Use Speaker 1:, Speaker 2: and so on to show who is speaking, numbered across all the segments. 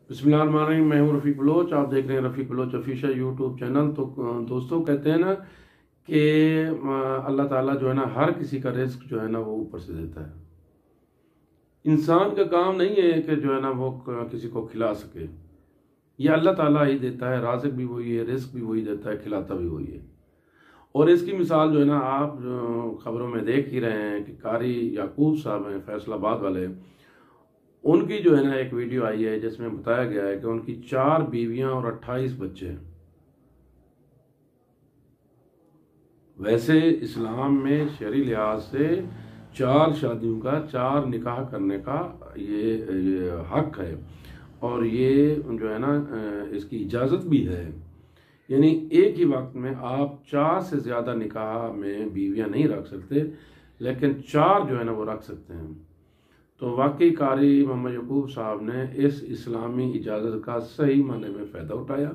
Speaker 1: بسم اللہ الرحمن الرحیم، میں ہوں رفیق بلوچ، آپ دیکھ رہے ہیں رفیق بلوچ آفیشیل یوٹیوب چینل۔ تو دوستوں کہتے ہیں نا کہ اللہ تعالیٰ جو ہے نا ہر کسی کا رزق جو ہے نا وہ اوپر سے دیتا ہے۔ انسان کا کام نہیں ہے کہ جو ہے نا وہ کسی کو کھلا سکے، یہ اللہ تعالیٰ ہی دیتا ہے، رازق بھی وہی ہے، رزق بھی وہی دیتا ہے، کھلاتا بھی وہی ہے۔ اور اس کی مثال جو ہے نا آپ خبروں میں دیکھ ہی رہے ہیں کہ قاری یعقوب صاحب ہیں فیصل آباد والے، ان کی جو ہے نا ایک ویڈیو آئی ہے جس میں بتایا گیا ہے کہ ان کی 4 بیویاں اور 28 بچے ہیں۔ ویسے اسلام میں شرعی لحاظ سے 4 شادیوں کا 4 نکاح کرنے کا یہ حق ہے، اور یہ جو ہے نا اس کی اجازت بھی ہے، یعنی ایک ہی وقت میں آپ 4 سے زیادہ نکاح میں بیویاں نہیں رکھ سکتے، لیکن 4 جو ہے نا وہ رکھ سکتے ہیں۔ تو واقعی قاری محمد یعقوب صاحب نے اس اسلامی اجازت کا صحیح معنی میں فائدہ اٹھایا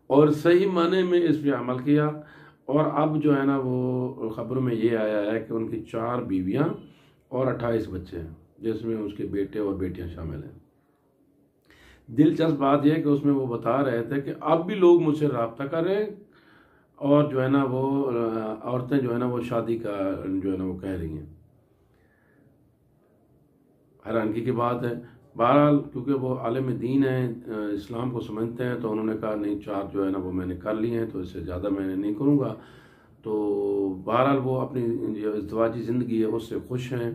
Speaker 1: اور صحیح معنی میں اس پہ عمل کیا، اور اب جو ہے نا وہ خبروں میں یہ آیا ہے کہ ان کی 4 بیویاں اور 28 بچے ہیں، جس میں اس کے بیٹے اور بیٹیاں شامل ہیں۔ دلچسپ بات یہ ہے کہ اس میں وہ بتا رہے تھے کہ اب بھی لوگ مجھ سے رابطہ کر رہے ہیں، اور جو ہے نا وہ عورتیں جو ہے نا وہ شادی کا جو ہے نا وہ کہہ رہی ہیں۔ حیرانگی کی بات ہے، بہرحال کیونکہ وہ عالم دین ہیں، اسلام کو سمجھتے ہیں، تو انہوں نے کہا نہیں 4 جو ہے نا وہ میں نے کر لی ہیں، تو اس سے زیادہ میں نے نہیں کروں گا۔ تو بہرحال وہ اپنی جو ازدواجی زندگی ہے اس سے خوش ہیں،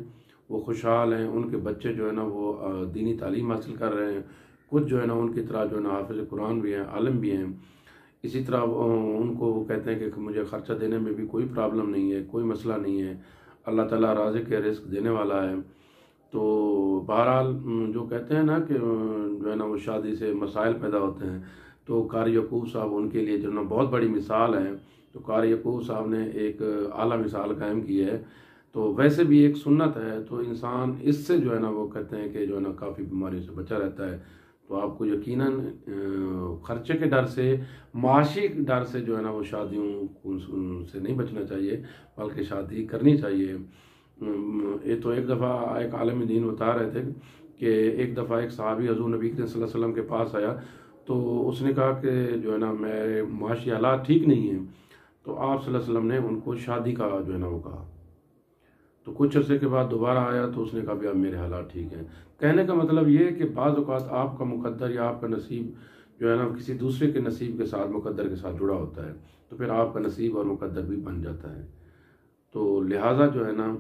Speaker 1: وہ خوشحال ہیں، ان کے بچے جو ہے نا وہ دینی تعلیم حاصل کر رہے ہیں، کچھ جو ہے نا ان کی طرح جو ہے نا حافظ قرآن بھی ہیں، عالم بھی ہیں۔ اسی طرح ان کو وہ کہتے ہیں کہ مجھے خرچہ دینے میں بھی کوئی پرابلم نہیں ہے، کوئی مسئلہ نہیں ہے، اللہ تعالیٰ رازق ہے، رزق دینے والا ہے۔ تو بہرحال جو کہتے ہیں نا کہ جو ہے نا وہ شادی سے مسائل پیدا ہوتے ہیں، تو قاری یعقوب صاحب ان کے لیے جو ہے نا بہت بڑی مثال ہے۔ تو قاری یعقوب صاحب نے ایک اعلیٰ مثال قائم کی ہے، تو ویسے بھی ایک سنت ہے، تو انسان اس سے جو ہے نا وہ کہتے ہیں کہ جو ہے نا کافی بیماریوں سے بچا رہتا ہے۔ تو آپ کو یقیناً خرچے کے ڈر سے، معاشی ڈر سے جو ہے نا وہ شادیوں سے نہیں بچنا چاہیے، بلکہ شادی کرنی چاہیے۔ یہ تو ایک دفعہ ایک عالم دین بتا رہے تھے کہ ایک دفعہ ایک صحابی حضور نبی کریم صلی اللہ علیہ وسلم کے پاس آیا، تو اس نے کہا کہ جو ہے نا میرے معاشی حالات ٹھیک نہیں ہیں، تو آپ صلی اللہ علیہ وسلم نے ان کو شادی کا جو ہے نا وہ کہا۔ تو کچھ عرصے کے بعد دوبارہ آیا تو اس نے کہا بھی اب میرے حالات ٹھیک ہیں۔ کہنے کا مطلب یہ ہے کہ بعض اوقات آپ کا مقدر یا آپ کا نصیب جو ہے نا کسی دوسرے کے نصیب کے ساتھ، مقدر کے ساتھ جڑا ہوتا ہے، تو پھر آپ کا نصیب اور مقدر بھی بن جاتا ہے۔ تو لہٰذا جو ہے نا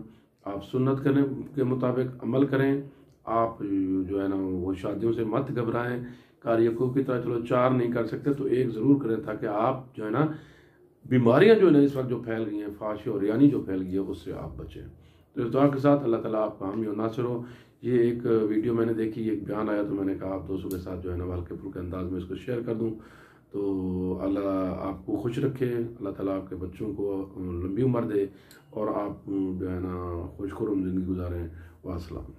Speaker 1: آپ سنت کرنے کے مطابق عمل کریں، آپ جو ہے نا وہ شادیوں سے مت گھبرائیں۔ قاری یعقوب کی طرح چلو 4 نہیں کر سکتے تو 1 ضرور کریں، تاکہ آپ جو ہے نا بیماریاں جو ہے نا اس وقت جو پھیل گئی ہیں، فحاشی اور ریانی جو پھیل گئی ہے، اس سے آپ بچیں۔ تو اس دعا کے ساتھ اللہ تعالیٰ آپ کا حامی و ناصر ہو۔ یہ ایک ویڈیو میں نے دیکھی، ایک بیان آیا، تو میں نے کہا آپ دوستوں کے ساتھ جو ہے نا ہلکے پھلکے انداز میں اس کو شیئر کر دوں۔ تو اللہ آپ کو خوش رکھے، اللہ تعالیٰ آپ کے بچوں کو لمبی عمر دے، اور آپ جو ہے نا خوش خرم زندگی گزاریں۔ والسلام۔